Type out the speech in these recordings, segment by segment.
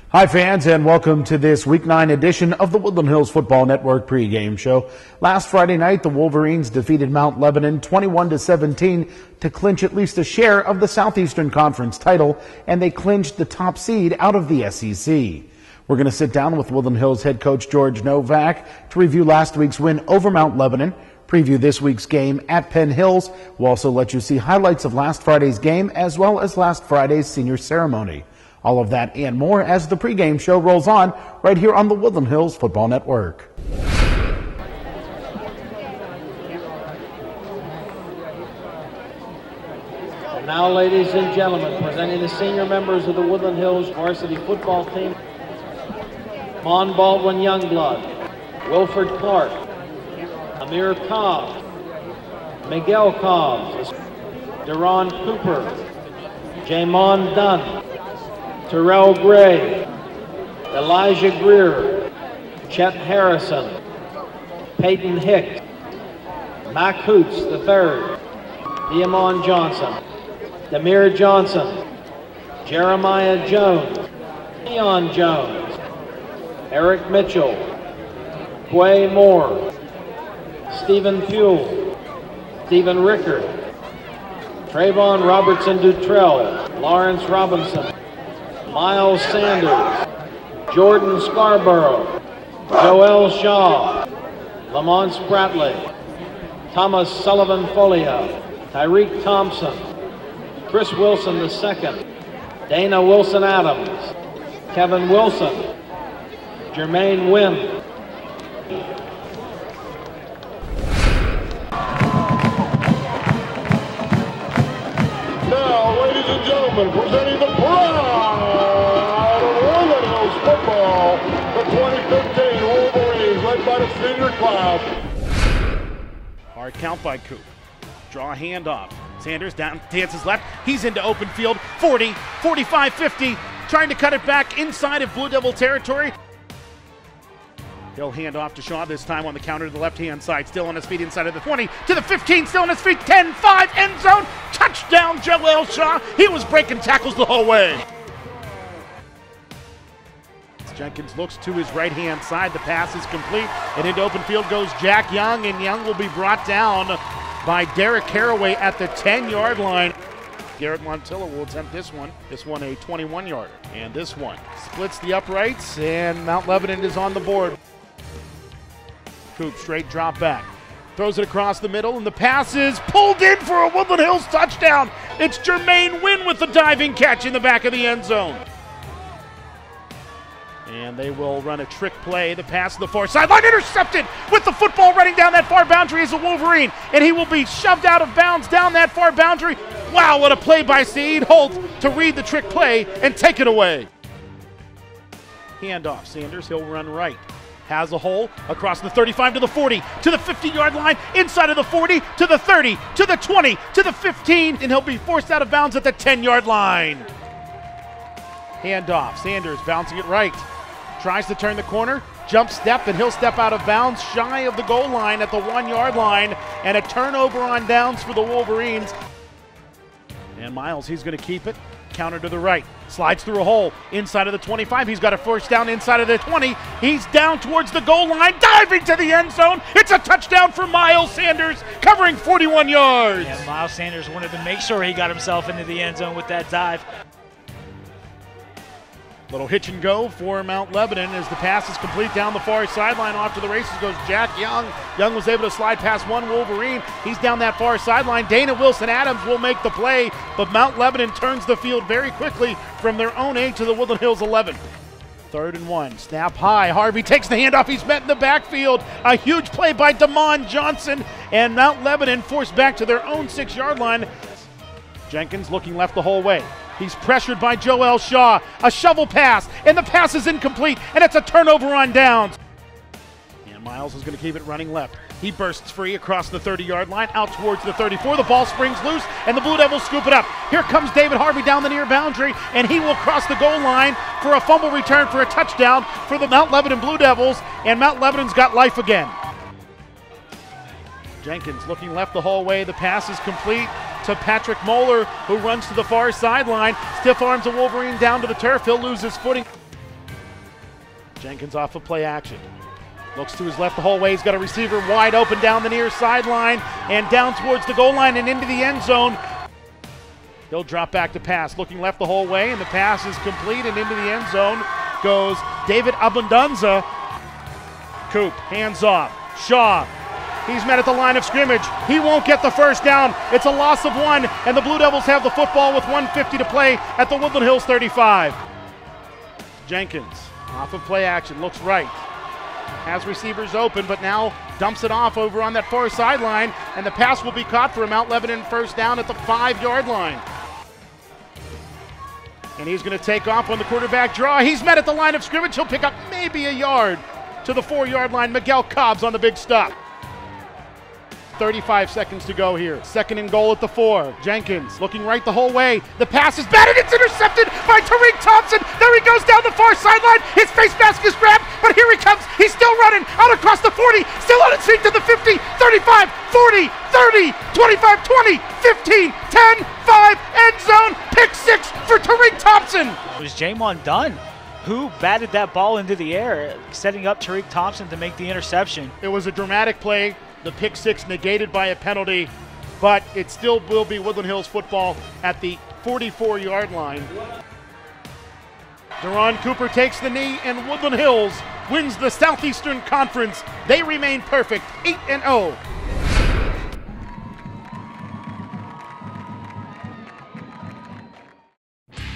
Hi fans, and welcome to this Week 9 edition of the Woodland Hills Football Network pregame show. Last Friday night, the Wolverines defeated Mount Lebanon 21-17 to clinch at least a share of the Southeastern Conference title, and they clinched the top seed out of the SEC. We're going to sit down with Woodland Hills head coach George Novak to review last week's win over Mount Lebanon, preview this week's game at Penn Hills. We'll also let you see highlights of last Friday's game as well as last Friday's senior ceremony. All of that and more as the pregame show rolls on right here on the Woodland Hills Football Network. And now, ladies and gentlemen, presenting the senior members of the Woodland Hills varsity football team. Mon Baldwin Youngblood, Wilford Clark, Amir Cobb, Miguel Cobbs, Deron Cooper, Jamon Dunn, Terrell Gray, Elijah Greer, Chet Harrison, Peyton Hicks, Mac Hoots III, Diamond Johnson, Demir Johnson, Jeremiah Jones, Leon Jones, Eric Mitchell, Quay Moore, Stephen Fuel, Stephen Rickard, Trayvon Robertson Dutrell, Lawrence Robinson, Miles Sanders, Jordan Scarborough, Joel Shaw, Lamont Spratley, Thomas Sullivan Folio, Tyreek Thompson, Chris Wilson II, Dana Wilson Adams, Kevin Wilson, Jermaine Wynn. Now, ladies and gentlemen, presenting the pride of Woodland Hills football, the 2015 Wolverines, led by the senior class. Hard count by Coop. Draw a handoff. Sanders down, dances left. He's into open field. 40, 45, 50. Trying to cut it back inside of Blue Devil territory. He'll hand off to Shaw this time on the counter to the left-hand side. Still on his feet inside of the 20 to the 15. Still on his feet. 10, 5, end zone. Touchdown, Joel Shaw. He was breaking tackles the whole way. Jenkins looks to his right-hand side. The pass is complete. And into open field goes Jack Young, and Young will be brought down by Derek Caraway at the 10-yard line. Garrett Montilla will attempt this one. This one a 21-yarder. And this one splits the uprights, and Mount Lebanon is on the board. Coop straight drop back. Throws it across the middle, and the pass is pulled in for a Woodland Hills touchdown. It's Jermaine Wynn with the diving catch in the back of the end zone. And they will run a trick play. The pass to the far sideline, intercepted with the football running down that far boundary is a Wolverine. And he will be shoved out of bounds down that far boundary. Wow, what a play by Saeed Holt to read the trick play and take it away. Handoff, Sanders, he'll run right. Has a hole across the 35 to the 40, to the 50-yard line, inside of the 40, to the 30, to the 20, to the 15, and he'll be forced out of bounds at the 10-yard line. Handoff, Sanders bouncing it right. Tries to turn the corner, jump step, and he'll step out of bounds shy of the goal line at the 1-yard line, and a turnover on downs for the Wolverines. And Miles, he's going to keep it. Counter to the right, slides through a hole inside of the 25. He's got a first down inside of the 20. He's down towards the goal line, diving to the end zone. It's a touchdown for Miles Sanders, covering 41 yards. Yeah, Miles Sanders wanted to make sure he got himself into the end zone with that dive. Little hitch and go for Mount Lebanon as the pass is complete down the far sideline. Off to the races goes Jack Young. Young was able to slide past one Wolverine. He's down that far sideline. Dana Wilson Adams will make the play, but Mount Lebanon turns the field very quickly from their own 8 to the Woodland Hills 11. 3rd and 1, snap high. Harvey takes the handoff. He's met in the backfield. A huge play by Damon Johnson, and Mount Lebanon forced back to their own 6-yard line. Jenkins looking left the whole way. He's pressured by Joel Shaw. A shovel pass, and the pass is incomplete, and it's a turnover on downs. And Miles is going to keep it running left. He bursts free across the 30-yard line, out towards the 34. The ball springs loose, and the Blue Devils scoop it up. Here comes David Harvey down the near boundary, and he will cross the goal line for a fumble return for a touchdown for the Mount Lebanon Blue Devils, and Mount Lebanon's got life again. Jenkins looking left the whole way. The pass is complete to Patrick Moeller, who runs to the far sideline. Stiff arms a Wolverine down to the turf. He'll lose his footing. Jenkins off of play action. Looks to his left the whole way. He's got a receiver wide open down the near sideline and down towards the goal line and into the end zone. He'll drop back to pass, looking left the whole way, and the pass is complete, and into the end zone goes David Abundanza. Coop, hands off. Shaw, he's met at the line of scrimmage. He won't get the first down. It's a loss of 1, and the Blue Devils have the football with 1:50 to play at the Woodland Hills 35. Jenkins, off of play action, looks right. Has receivers open, but now dumps it off over on that far sideline, and the pass will be caught for a Mount Lebanon first down at the 5-yard line. And he's going to take off on the quarterback draw. He's met at the line of scrimmage. He'll pick up maybe a yard to the 4-yard line. Miguel Cobbs on the big stop. 35 seconds to go here. 2nd and goal at the 4. Jenkins looking right the whole way. The pass is batted. It's intercepted by Tariq Thompson. There he goes down the far sideline. His face mask is grabbed, but here he comes. He's still running out across the 40. Still on his feet to the 50, 35, 40, 30, 25, 20, 15, 10, 5, end zone. Pick 6 for Tariq Thompson. It was Jamon Dunn who batted that ball into the air, setting up Tariq Thompson to make the interception. It was a dramatic play. The pick 6 negated by a penalty, but it still will be Woodland Hills football at the 44-yard line. Deron Cooper takes the knee, and Woodland Hills wins the Southeastern Conference. They remain perfect, 8-0.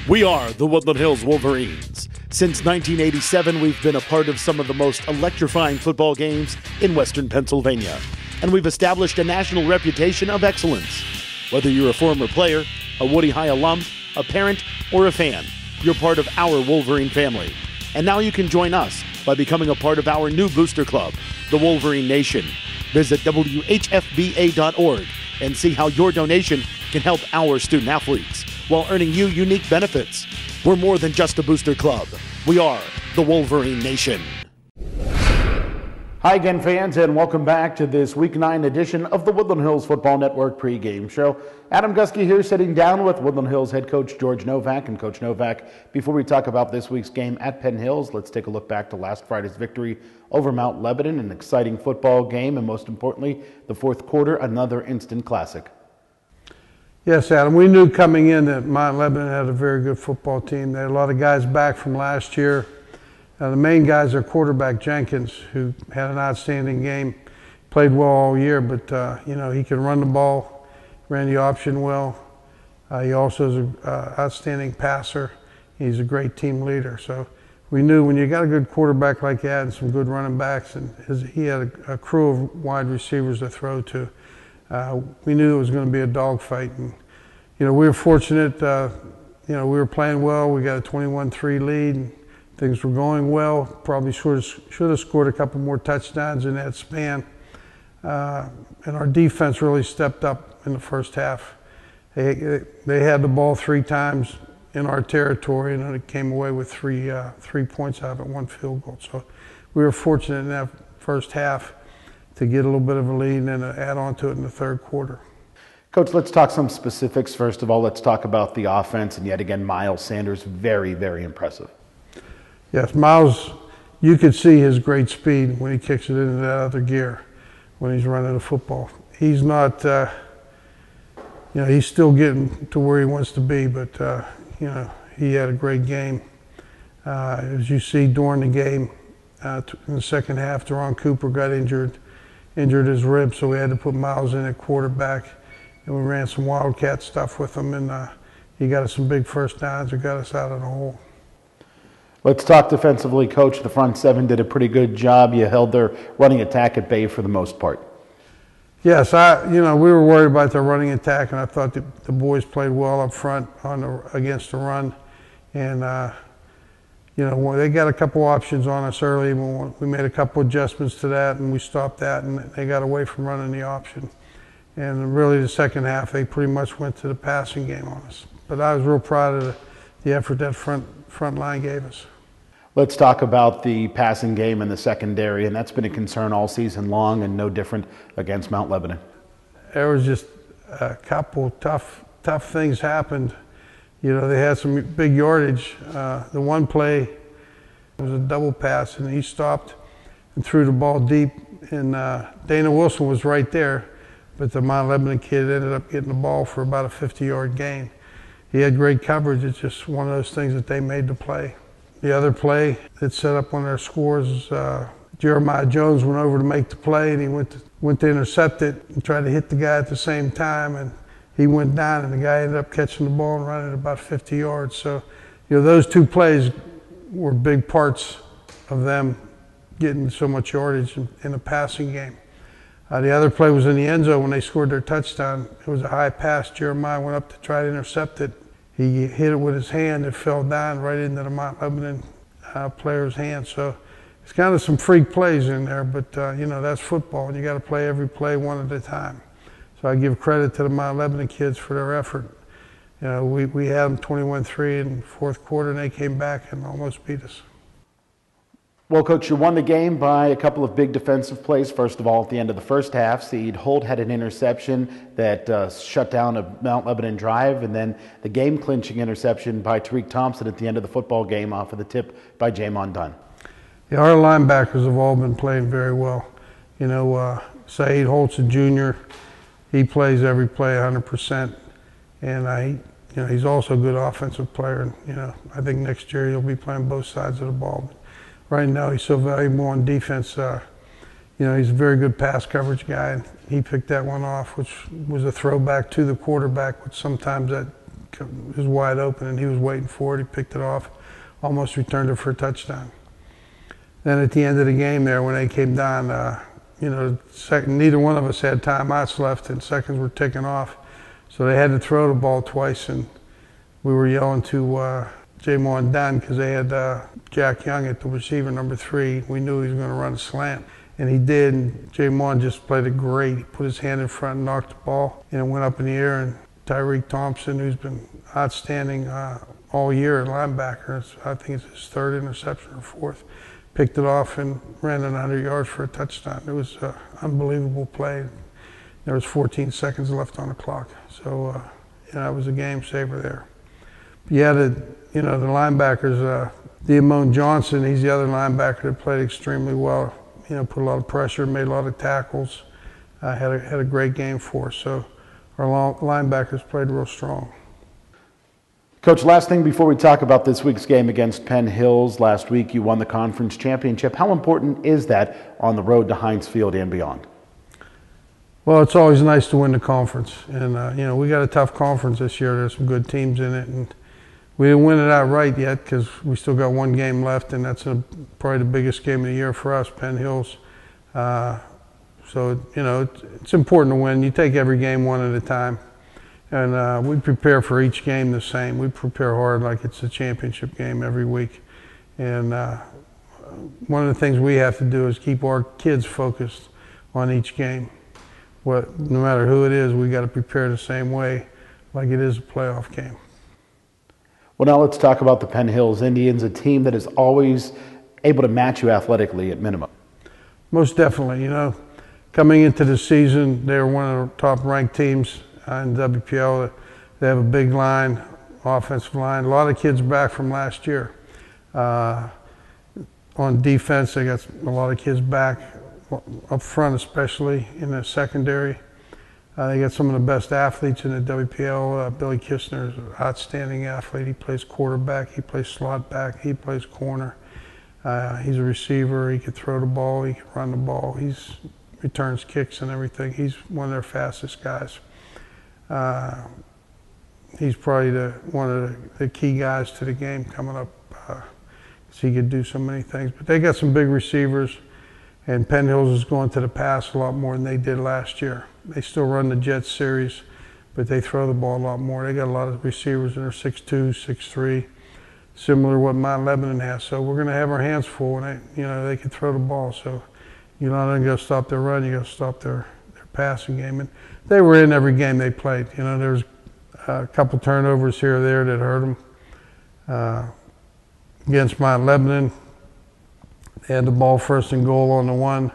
We are the Woodland Hills Wolverines. Since 1987, we've been a part of some of the most electrifying football games in Western Pennsylvania, and we've established a national reputation of excellence. Whether you're a former player, a Woody High alum, a parent, or a fan, you're part of our Wolverine family. And now you can join us by becoming a part of our new booster club, the Wolverine Nation. Visit WHFBA.org and see how your donation can help our student athletes while earning you unique benefits. We're more than just a booster club. We are the Wolverine Nation. Hi again, fans, and welcome back to this Week 9 edition of the Woodland Hills Football Network pregame show. Adam Gusky here, sitting down with Woodland Hills head coach George Novak. And Coach Novak, before we talk about this week's game at Penn Hills, let's take a look back to last Friday's victory over Mount Lebanon, an exciting football game, and most importantly, the fourth quarter, another instant classic. Yes, Adam, we knew coming in that Mount Lebanon had a very good football team. They had a lot of guys back from last year. The main guys are quarterback Jenkins, who had an outstanding game, played well all year, but he can run the ball, ran the option well. He also is an outstanding passer. He's a great team leader. So we knew when you got a good quarterback like that and some good running backs, and he had a crew of wide receivers to throw to, we knew it was going to be a dogfight. And we were fortunate. We were playing well. We got a 21-3 lead. And things were going well. Probably should have scored a couple more touchdowns in that span. And our defense really stepped up in the first half. They had the ball 3 times in our territory, and it came away with 3 points out of it, 1 field goal. So we were fortunate in that first half to get a little bit of a lead and then add on to it in the third quarter. Coach, let's talk some specifics. First of all, let's talk about the offense, and yet again, Miles Sanders, very, very impressive. Yes, Miles, you could see his great speed when he kicks it into that other gear when he's running the football. He's not, he's still getting to where he wants to be, but, he had a great game. As you see during the game, in the second half, Deron Cooper got injured his ribs, so we had to put Miles in at quarterback, and we ran some wildcat stuff with him, and he got us some big first downs and got us out of the hole. Let's talk defensively, Coach. The front seven did a pretty good job. You held their running attack at bay for the most part. Yes, we were worried about their running attack, and I thought the boys played well up front against the run. And, they got a couple options on us early. We made a couple adjustments to that, and we stopped that, and they got away from running the option. And really the second half, they pretty much went to the passing game on us. But I was real proud of the effort that front line gave us. Let's talk about the passing game and the secondary, and that's been a concern all season long and no different against Mount Lebanon. There was just a couple tough things happened. They had some big yardage. The one play It was a double pass, and he stopped and threw the ball deep, and Dana Wilson was right there, but the Mount Lebanon kid ended up getting the ball for about a 50-yard gain. He had great coverage. It's just one of those things that they made the play. The other play that set up one of their scores, Jeremiah Jones went over to make the play, and he went to intercept it and tried to hit the guy at the same time, and he went down, and the guy ended up catching the ball and running about 50 yards. So, those two plays were big parts of them getting so much yardage in the passing game. The other play was in the end zone when they scored their touchdown. It was a high pass. Jeremiah went up to try to intercept it. He hit it with his hand. It fell down right into the Mount Lebanon player's hand. So it's kind of some freak plays in there, but that's football. You got to play every play one at a time. So I give credit to the Mount Lebanon kids for their effort. We had them 21-3 in the fourth quarter, and they came back and almost beat us. Well, Coach, you won the game by a couple of big defensive plays. First of all, at the end of the first half, Saeed Holt had an interception that shut down a Mount Lebanon drive, and then the game-clinching interception by Tariq Thompson at the end of the football game off of the tip by Jamon Dunn. Yeah, our linebackers have all been playing very well. Saeed Holt's a junior. He plays every play 100%, and he's also a good offensive player. And I think next year he'll be playing both sides of the ball. But right now he's so valuable on defense. He's a very good pass coverage guy, and he picked that one off, which was a throwback to the quarterback, which sometimes that is wide open, and he was waiting for it. He picked it off, almost returned it for a touchdown. Then at the end of the game there, when they came down, neither one of us had timeouts left, and seconds were ticking off. So they had to throw the ball twice, and we were yelling to Jamon Dunn because they had Jack Young at the receiver, number 3. We knew he was going to run a slant, and he did. And Jamon just played it great. He put his hand in front and knocked the ball, and it went up in the air. And Tariq Thompson, who's been outstanding all year at linebacker, I think it's his 3rd interception or 4th, picked it off and ran it 100 yards for a touchdown. It was an unbelievable play. There was 14 seconds left on the clock. So, that was a game saver there. Yeah, the linebackers, Diamone Johnson, he's the other linebacker that played extremely well. Put a lot of pressure, made a lot of tackles, had a great game for us. So our linebackers played real strong. Coach, last thing before we talk about this week's game against Penn Hills. Last week you won the conference championship. How important is that on the road to Heinz Field and beyond? Well, it's always nice to win the conference. And, we got a tough conference this year. There's some good teams in it. And we didn't win it outright yet because we still got one game left, and that's probably the biggest game of the year for us, Penn Hills. So, it's important to win. You take every game one at a time. And we prepare for each game the same. We prepare hard like it's a championship game every week. And one of the things we have to do is keep our kids focused on each game. No matter who it is, we got to prepare the same way like it is a playoff game. Well, now let's talk about the Penn Hills Indians, a team that is always able to match you athletically at minimum. Most definitely. Coming into the season, they were one of the top-ranked teams in WPL. They have a big line, offensive line. A lot of kids back from last year. On defense, they got a lot of kids back, up front especially, in the secondary. They got some of the best athletes in the WPL. Billy Kistner is an outstanding athlete. He plays quarterback, he plays slot back, he plays corner. He's a receiver, he can throw the ball, he can run the ball. He returns kicks and everything. He's one of their fastest guys. He's probably one of the key guys to the game coming up, because he could do so many things. But they got some big receivers, and Penn Hills is going to the pass a lot more than they did last year. They still run the jet series, but they throw the ball a lot more. They got a lot of receivers that are 6'2", 6'3", similar to what Mount Lebanon has. So we're going to have our hands full, and they can throw the ball. So you're not only going to stop their run, you got to stop their passing game. And they were in every game they played. There was a couple turnovers here or there that hurt them. Against Mount Lebanon, they had the ball 1st and goal on the 1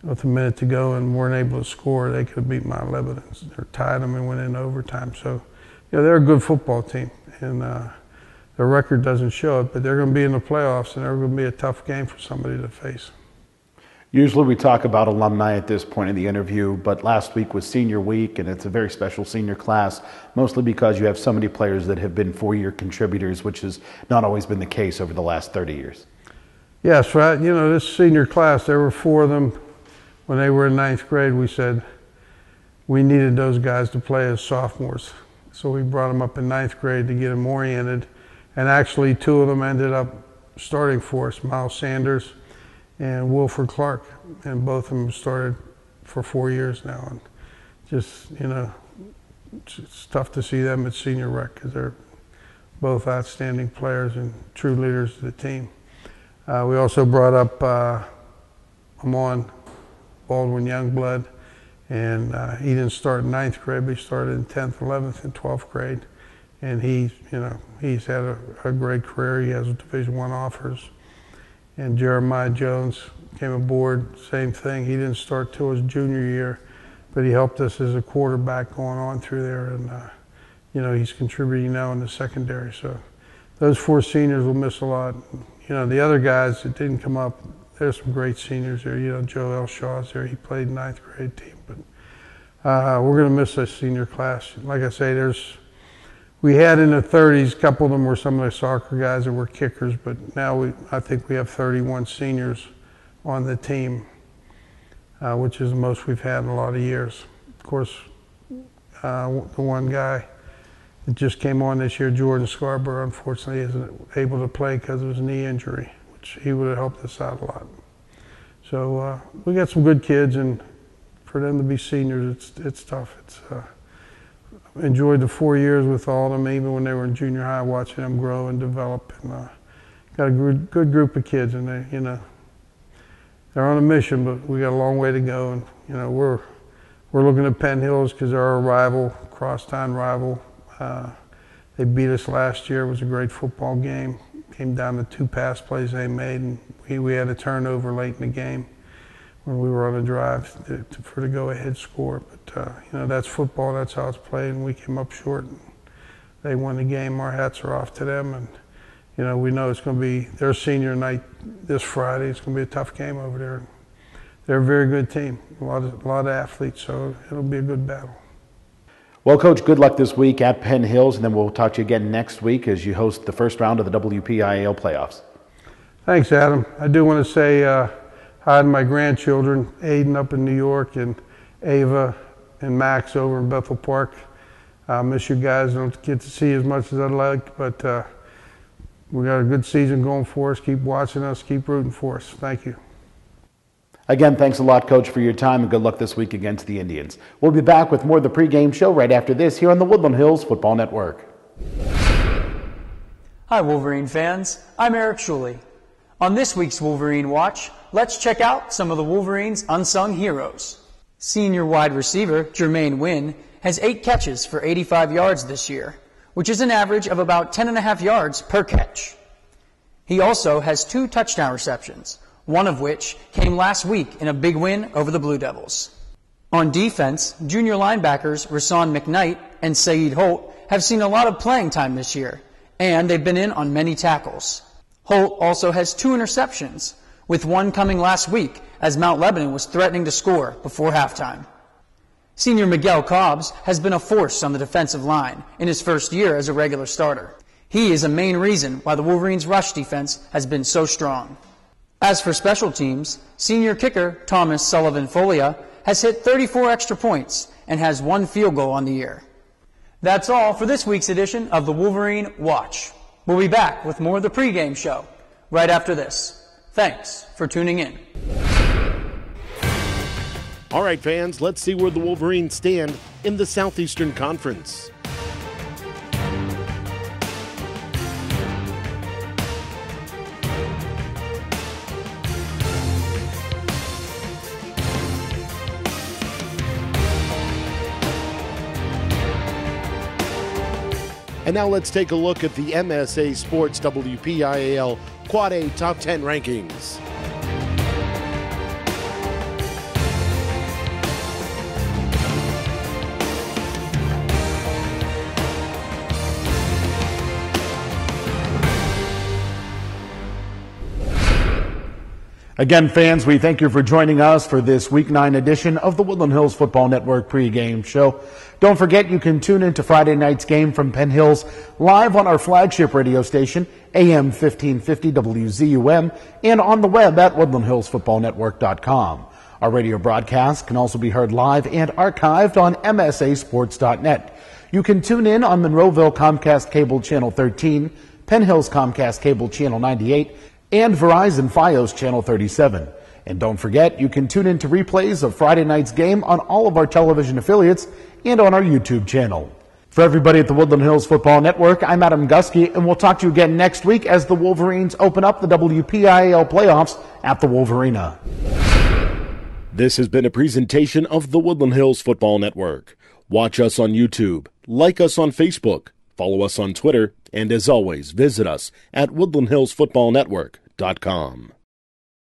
with a minute to go and weren't able to score. They could have beat Mount Lebanon or tied them and went into overtime. So, they're a good football team, and their record doesn't show it, but they're going to be in the playoffs, and they're going to be a tough game for somebody to face. Usually we talk about alumni at this point in the interview, but last week was senior week, and it's a very special senior class, mostly because you have so many players that have been four-year contributors, which has not always been the case over the last 30 years. Yes, right. You know, this senior class, there were four of them. When they were in ninth grade, we said we needed those guys to play as sophomores. So we brought them up in ninth grade to get them oriented. And actually, two of them ended up starting for us, Miles Sanders and Wilford Clark, and both of them started for 4 years now. And just, you know, it's tough to see them at senior rec because they're both outstanding players and true leaders of the team. We also brought up Amon Baldwin Youngblood, and he didn't start in ninth grade, but he started in 10th, 11th, and 12th grade. And he's had a great career. He has Division I offers. And Jeremiah Jones came aboard, same thing. He didn't start till his junior year, but he helped us as a quarterback going on through there. And, you know, he's contributing now in the secondary. So those four seniors will miss a lot. You know, the other guys that didn't come up, there's some great seniors there. You know, Joe Elshaw's there. He played ninth grade team. But we're going to miss this senior class. Like I say, we had in the 30s, a couple of them were some of the soccer guys that were kickers, but now I think we have 31 seniors on the team, which is the most we've had in a lot of years. Of course, the one guy that just came on this year, Jordan Scarborough, unfortunately isn't able to play because of his knee injury, which he would have helped us out a lot. So we got some good kids, and for them to be seniors, it's tough. Enjoyed the 4 years with all of them, even when they were in junior high, watching them grow and develop. And got a good group of kids, and they're on a mission, but we got a long way to go. And we're looking at Penn Hills because they're our rival, crosstown rival. They beat us last year. It was a great football game. Came down to 2 pass plays they made, and we had a turnover late in the game when we were on a drive for the go-ahead score. But that's football. That's how it's played, and we came up short. And they won the game. Our hats are off to them, and we know it's going to be their senior night this Friday. It's going to be a tough game over there. They're a very good team. A lot of athletes, so it'll be a good battle. Well, Coach, good luck this week at Penn Hills, and then we'll talk to you again next week as you host the first round of the WPIAL playoffs. Thanks, Adam. I do want to say hi to my grandchildren, Aiden up in New York and Ava and Max over in Bethel Park. I miss you guys. I don't get to see as much as I'd like, but we got a good season going for us. Keep watching us. Keep rooting for us. Thank you. Again, thanks a lot, Coach, for your time, and good luck this week against the Indians. We'll be back with more of the pregame show right after this here on the Woodland Hills Football Network. Hi, Wolverine fans. I'm Eric Schuley. On this week's Wolverine Watch, let's check out some of the Wolverines' unsung heroes. Senior wide receiver Jermaine Wynn has 8 catches for 85 yards this year, which is an average of about 10.5 yards per catch. He also has 2 touchdown receptions, one of which came last week in a big win over the Blue Devils. On defense, junior linebackers Rasan McKnight and Saeed Holt have seen a lot of playing time this year, and they've been in on many tackles. Holt also has 2 interceptions, with one coming last week as Mount Lebanon was threatening to score before halftime. Senior Miguel Cobbs has been a force on the defensive line in his first year as a regular starter. He is a main reason why the Wolverines' rush defense has been so strong. As for special teams, senior kicker Thomas Sullivan-Folia has hit 34 extra points and has 1 field goal on the year. That's all for this week's edition of the Wolverine Watch. We'll be back with more of the pregame show right after this. Thanks for tuning in. All right, fans, let's see where the Wolverines stand in the Southeastern Conference. And now let's take a look at the MSA Sports WPIAL Quad A Top 10 rankings. Again, fans, we thank you for joining us for this Week 9 edition of the Woodland Hills Football Network pregame show. Don't forget you can tune into Friday night's game from Penn Hills live on our flagship radio station, AM 1550 WZUM, and on the web at woodlandhillsfootballnetwork.com. Our radio broadcast can also be heard live and archived on msasports.net. You can tune in on Monroeville Comcast Cable Channel 13, Penn Hills Comcast Cable Channel 98, and Verizon Fios Channel 37. And don't forget, you can tune in to replays of Friday night's game on all of our television affiliates and on our YouTube channel. For everybody at the Woodland Hills Football Network, I'm Adam Gusky, and we'll talk to you again next week as the Wolverines open up the WPIAL playoffs at the Wolverina. This has been a presentation of the Woodland Hills Football Network. Watch us on YouTube, like us on Facebook, follow us on Twitter, and as always, visit us at woodlandhillsfootballnetwork.com.